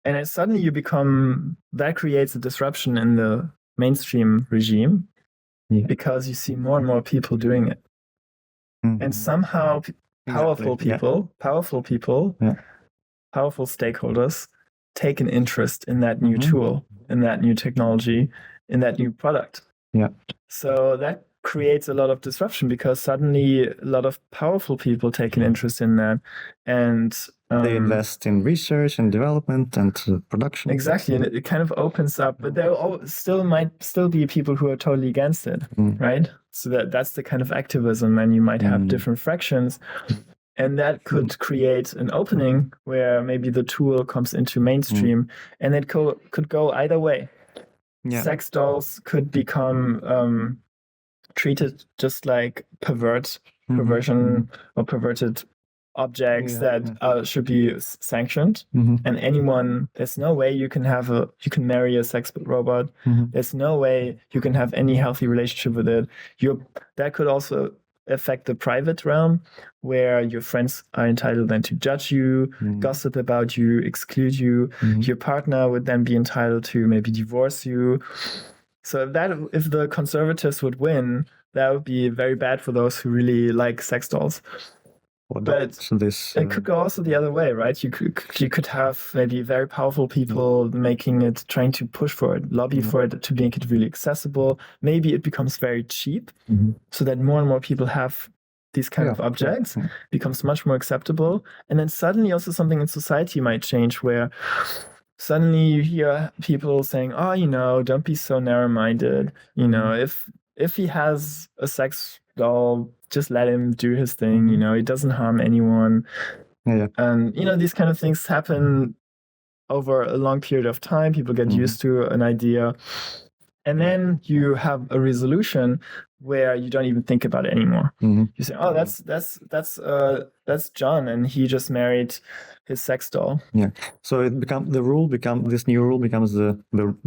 then suddenly that creates a disruption in the mainstream regime because you see more and more people doing it. And somehow powerful people, powerful stakeholders take an interest in that new tool, in that new technology, in that new product. So that creates a lot of disruption because suddenly a lot of powerful people take an interest in that, and they invest in research and development and production. Exactly, and it kind of opens up, but there might still be people who are totally against it, right? So that's the kind of activism, and you might have different fractions, and that could create an opening where maybe the tool comes into mainstream, and it could go either way. Sex dolls could become treated just like perversion or perverted objects that should be sanctioned. And there's no way you can marry a sex robot. There's no way you can have any healthy relationship with it. That could also affect the private realm, where your friends are entitled then to judge you, gossip about you, exclude you. Your partner would then be entitled to maybe divorce you. So if the conservatives would win, that would be very bad for those who really like sex dolls. But it could go also the other way, right? You could have maybe very powerful people trying to push for it, lobby for it to make it really accessible. Maybe it becomes very cheap, so that more and more people have these kind of objects, becomes much more acceptable. And then suddenly also something in society might change, where suddenly you hear people saying, oh, don't be so narrow-minded. If he has a sex doll, just let him do his thing. He doesn't harm anyone. And these kind of things happen over a long period of time. People get used to an idea, and then you have a resolution where you don't even think about it anymore. You say, oh, that's John, and he just married his sex doll. So this new rule becomes the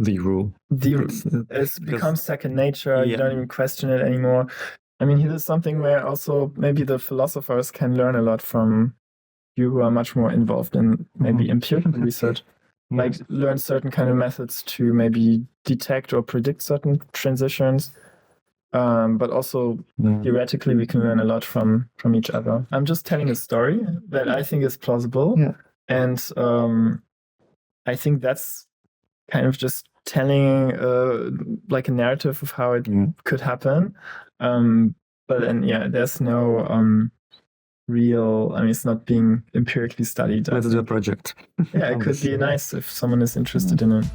rule. It becomes second nature. You don't even question it anymore. I mean, this is something where also maybe the philosophers can learn a lot from you, who are much more involved in maybe empirical research, like learn certain kind of methods to maybe detect or predict certain transitions. But also theoretically, we can learn a lot from each other. I'm just telling a story that I think is plausible, and I think that's kind of just telling like a narrative of how it could happen. But then there's no real. I mean, it's not being empirically studied. Let's do a project. It could be nice if someone is interested in it.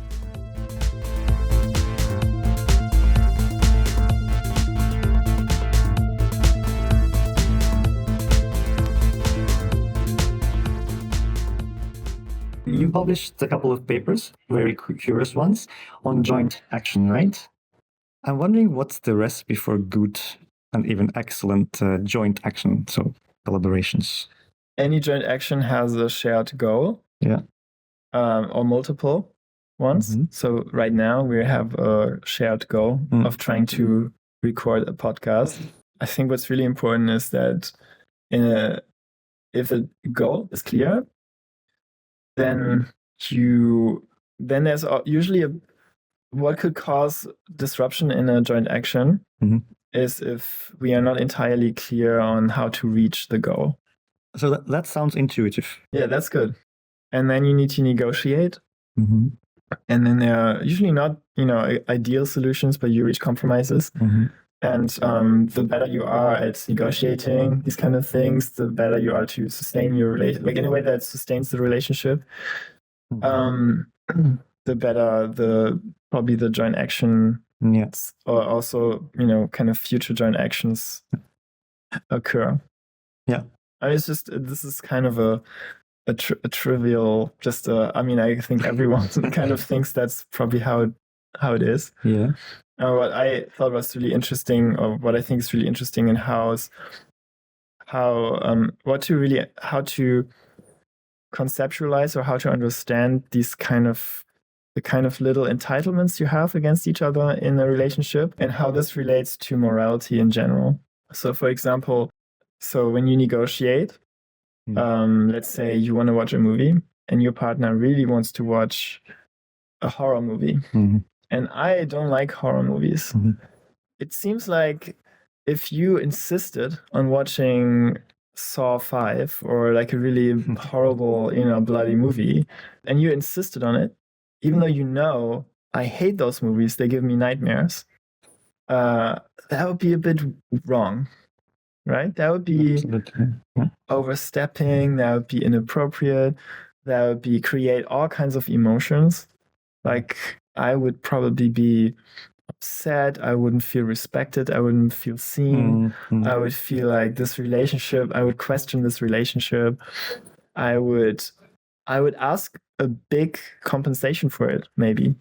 You published a couple of papers, very curious ones, on joint action, right? I'm wondering what's the recipe for good and even excellent joint action, so collaborations. Any joint action has a shared goal, or multiple ones. So right now we have a shared goal of trying to record a podcast. I think what's really important is that if the goal is clear, then there's usually what could cause disruption in a joint action is if we are not entirely clear on how to reach the goal. So that sounds intuitive. Yeah, that's good. And then you need to negotiate. And then there are usually not, ideal solutions, but you reach compromises. And the better you are at negotiating these kind of things, the better you are to sustain your relationship, like in a way that sustains the relationship. the better probably the joint action, or also kind of future joint actions occur. Yeah, I mean, this is kind of a trivial. I mean, I think everyone kind of thinks that's probably how it is. Yeah. What I thought was really interesting, or what I think is really interesting in how to conceptualize or how to understand the kind of little entitlements you have against each other in a relationship, and how this relates to morality in general. So, for example, when you negotiate, let's say you want to watch a movie and your partner really wants to watch a horror movie, and I don't like horror movies. It seems like if you insisted on watching Saw 5 or like a really horrible, bloody movie, and you insisted on it, even though I hate those movies, they give me nightmares, that would be a bit wrong, right? That would be overstepping, that would be inappropriate, that would be create all kinds of emotions. Like, I would probably be upset, I wouldn't feel respected, I wouldn't feel seen, I would feel like I would question this relationship, I would ask a big compensation for it, maybe.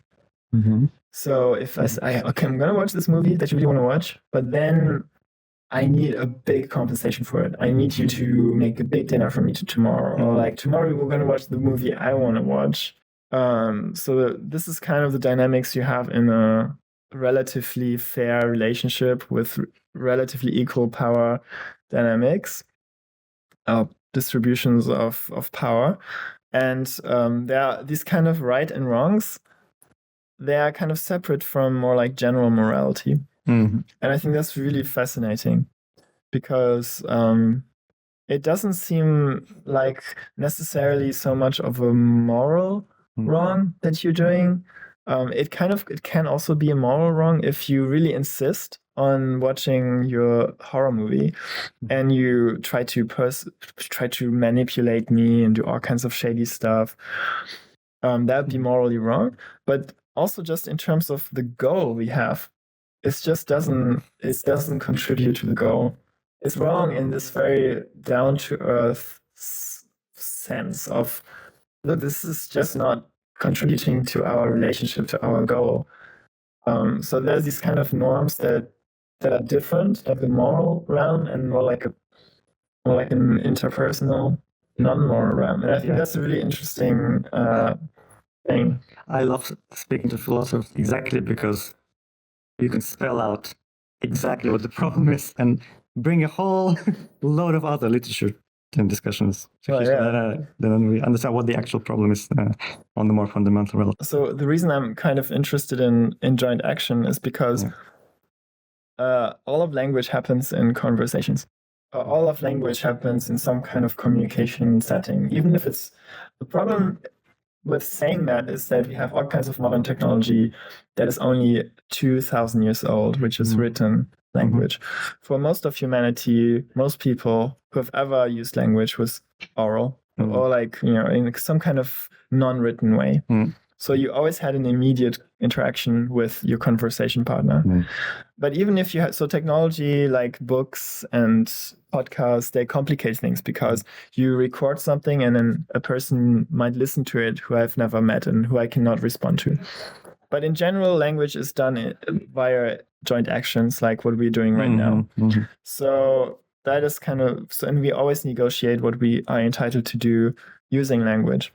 So if I say, okay, I'm gonna watch this movie that you really want to watch, but then I need a big compensation for it. I need you to make a big dinner for me tomorrow, or like tomorrow we're gonna watch the movie I want to watch. So this is kind of the dynamics you have in a relatively fair relationship with relatively equal power dynamics, distributions of power. And there are these kind of right and wrongs. They are kind of separate from more like general morality. And I think that's really fascinating, because it doesn't seem like necessarily so much of a moral wrong that you're doing. It can also be a moral wrong if you really insist on watching your horror movie and you try to manipulate me and do all kinds of shady stuff. That would be morally wrong. But also, just in terms of the goal we have, it doesn't contribute to the goal. It's wrong in this very down to earth sense of, look, this is just not contributing to our relationship, to our goal. So there's these kind of norms that are different, like the moral realm, and more like an interpersonal, non-moral realm. And I think that's a really interesting thing. I love speaking to philosophers exactly because you can spell out exactly what the problem is and bring a whole load of other literature and discussions. Then we understand what the actual problem is on the more fundamental level. So the reason I'm kind of interested in joint action is because all of language happens in conversations. All of language happens in some kind of communication setting, even if it's the problem with saying that is that we have all kinds of modern technology that is only 2,000 years old, which is written language. For most of humanity, most people who have ever used language was oral, or like, in some kind of non-written way. So you always had an immediate interaction with your conversation partner. But even if you had, so technology like books and podcasts, they complicate things because you record something and then a person might listen to it who I've never met and who I cannot respond to. But in general, language is done via joint actions like what we're doing right now. So that is kind of, and we always negotiate what we are entitled to do using language.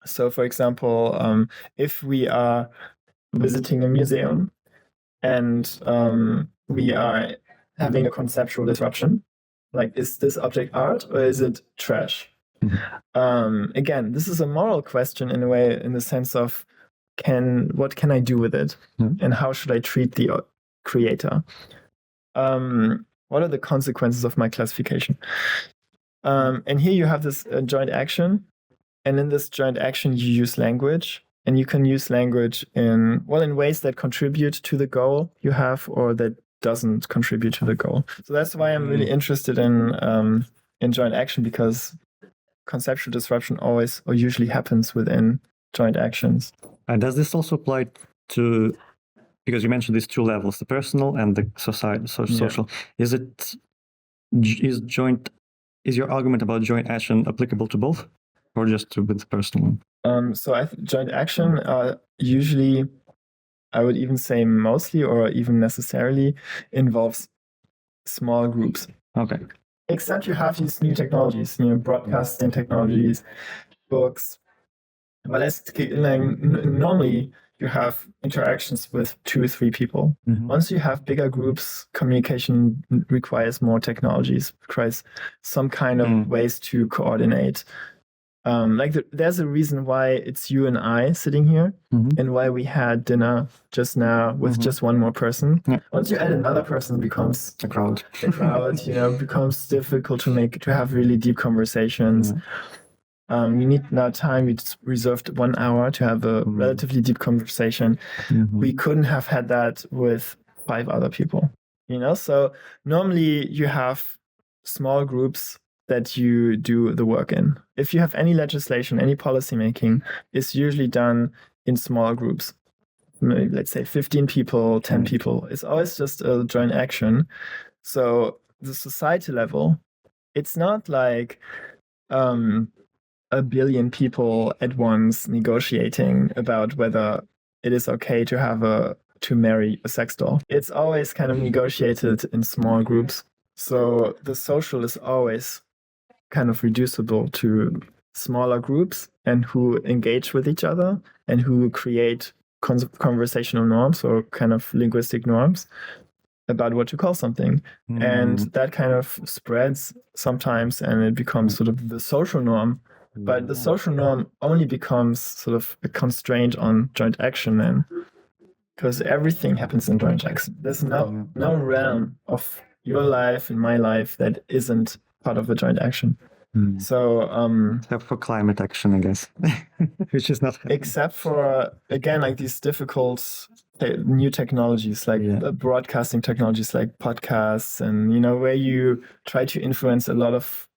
So, for example, if we are visiting a museum and we are having a conceptual disruption, like, is this object art or is it trash? Again, this is a moral question in a way, in the sense of what can I do with it, and how should I treat the creator? What are the consequences of my classification? And here you have this joint action. And in this joint action, you use language, and you can use language in ways that contribute to the goal you have, or that doesn't contribute to the goal. So that's why I'm really interested in joint action, because conceptual disruption always or usually happens within joint actions. And does this also apply to, because you mentioned these two levels, the personal and the social. Is your argument about joint action applicable to both, or just to with the personal one? So joint action usually, I would even say mostly or even necessarily, involves small groups. Okay. Except you have these new technologies, broadcasting technologies, books. But normally you have interactions with 2 or 3 people. Mm-hmm. Once you have bigger groups, communication requires more technologies, requires some kind of ways to coordinate. There's a reason why it's you and I sitting here, and why we had dinner just now with just one more person. Yeah. Once you add another person, it becomes a crowd. Becomes difficult to have really deep conversations. You need now time. We just reserved 1 hour to have a relatively deep conversation. We couldn't have had that with 5 other people. So normally you have small groups that you do the work in. If you have any legislation, any policy making, it's usually done in small groups. Maybe, let's say 15 people, 10 people. It's always just a joint action. So the society level, it's not like a billion people at once negotiating about whether it is okay to marry a sex doll. It's always kind of negotiated in small groups. So the social is always kind of reducible to smaller groups and who engage with each other and who create conversational norms or kind of linguistic norms about what to call something. And that kind of spreads sometimes and it becomes sort of the social norm. But the social norm only becomes sort of a constraint on joint action then, because everything happens in joint action. There's no realm of your life and my life that isn't part of a joint action. So except for climate action, I guess, which is not except for again like these difficult new technologies like broadcasting technologies like podcasts and where you try to influence a lot of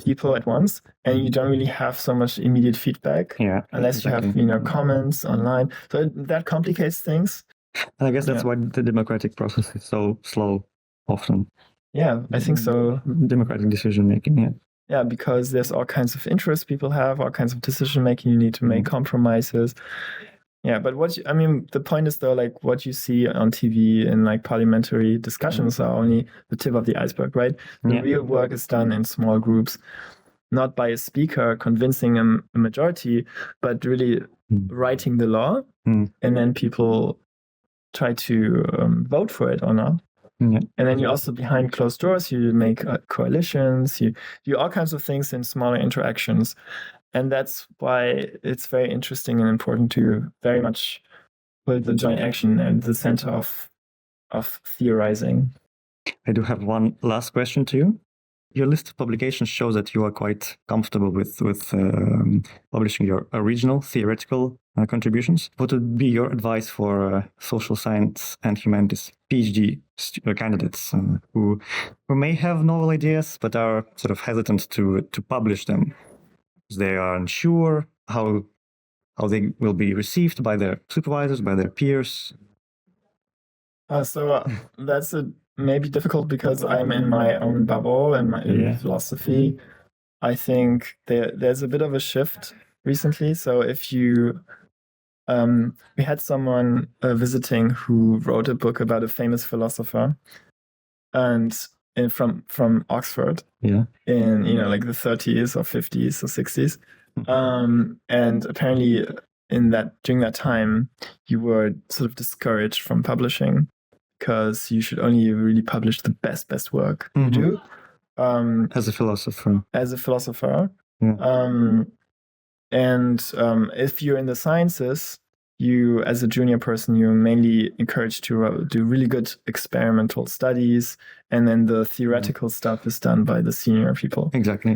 people at once and you don't really have so much immediate feedback unless you have comments online. So that complicates things. And I guess that's why the democratic process is so slow often. Yeah, I think so. Democratic decision making, Yeah, because there's all kinds of interests people have, all kinds of decision making. You need to make compromises. Yeah, but the point is though, like what you see on TV and like parliamentary discussions are only the tip of the iceberg, right? The real work is done in small groups, not by a speaker convincing a majority, but really writing the law, and then people try to vote for it or not. And then you also behind closed doors, you make coalitions, you do all kinds of things in smaller interactions. And that's why it's very interesting and important to very much put the joint action at the center of theorizing. I do have one last question to you. Your list of publications shows that you are quite comfortable with publishing your original theoretical contributions. What would be your advice for social science and humanities PhD candidates who may have novel ideas but are sort of hesitant to publish them? They are unsure how they will be received by their supervisors, by their peers. So that's maybe difficult because I'm in my own bubble and my philosophy. I think there's a bit of a shift recently. So if you, we had someone visiting who wrote a book about a famous philosopher, and from Oxford, in like the 30s or 50s or 60s, and apparently during that time you were sort of discouraged from publishing because you should only really publish the best work you do. As a philosopher. And if you're in the sciences, you, as a junior person, you're mainly encouraged to do really good experimental studies, and then the theoretical stuff is done by the senior people. Exactly,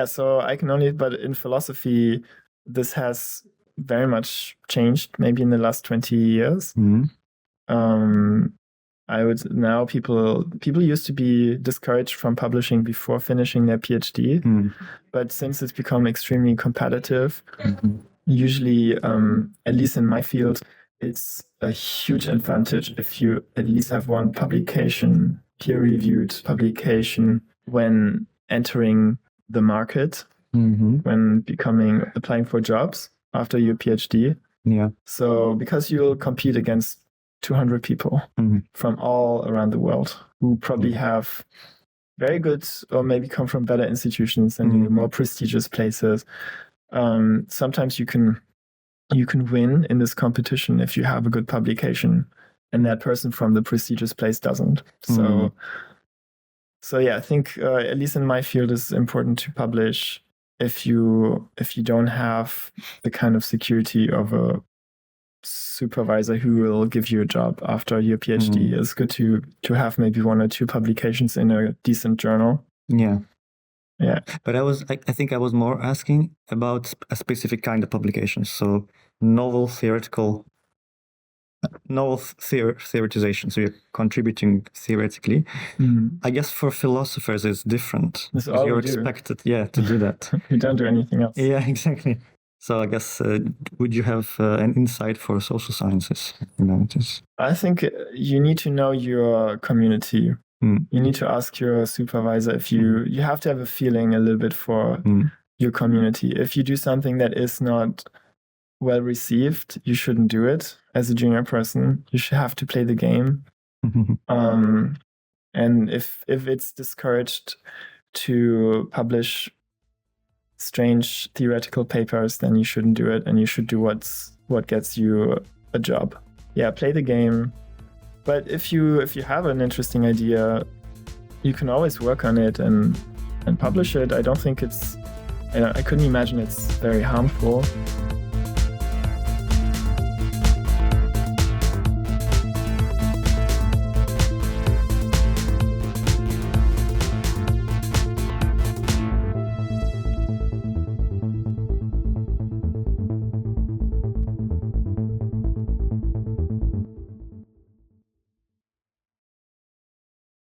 so I can only, but in philosophy, this has very much changed, maybe in the last 20 years. People used to be discouraged from publishing before finishing their PhD, but since it's become extremely competitive, usually, at least in my field, it's a huge advantage if you at least have one publication, peer-reviewed publication, when entering the market, when applying for jobs after your PhD. Yeah. So because you'll compete against 200 people from all around the world who probably have very good, or maybe come from better institutions and more prestigious places. Sometimes you can win in this competition if you have a good publication and that person from the prestigious place doesn't. So yeah, I think at least in my field, it's important to publish if you don't have the kind of security of a supervisor who will give you a job after your PhD. It's good to have maybe 1 or 2 publications in a decent journal. Yeah. But I think I was more asking about a specific kind of publications. So novel theoretization. So you're contributing theoretically. I guess for philosophers it's different. You're expected, to do that. You don't do anything else. Yeah, exactly. So I guess, would you have an insight for social sciences, humanities? I think you need to know your community. You need to ask your supervisor if you have to have a feeling a little bit for your community. If you do something that is not well received, you shouldn't do it as a junior person. You should have to play the game. And if it's discouraged to publish strange theoretical papers, then you shouldn't do it, and you should do what gets you a job. Yeah, play the game. But if you have an interesting idea, you can always work on it and publish it. I don't think I couldn't imagine it's very harmful.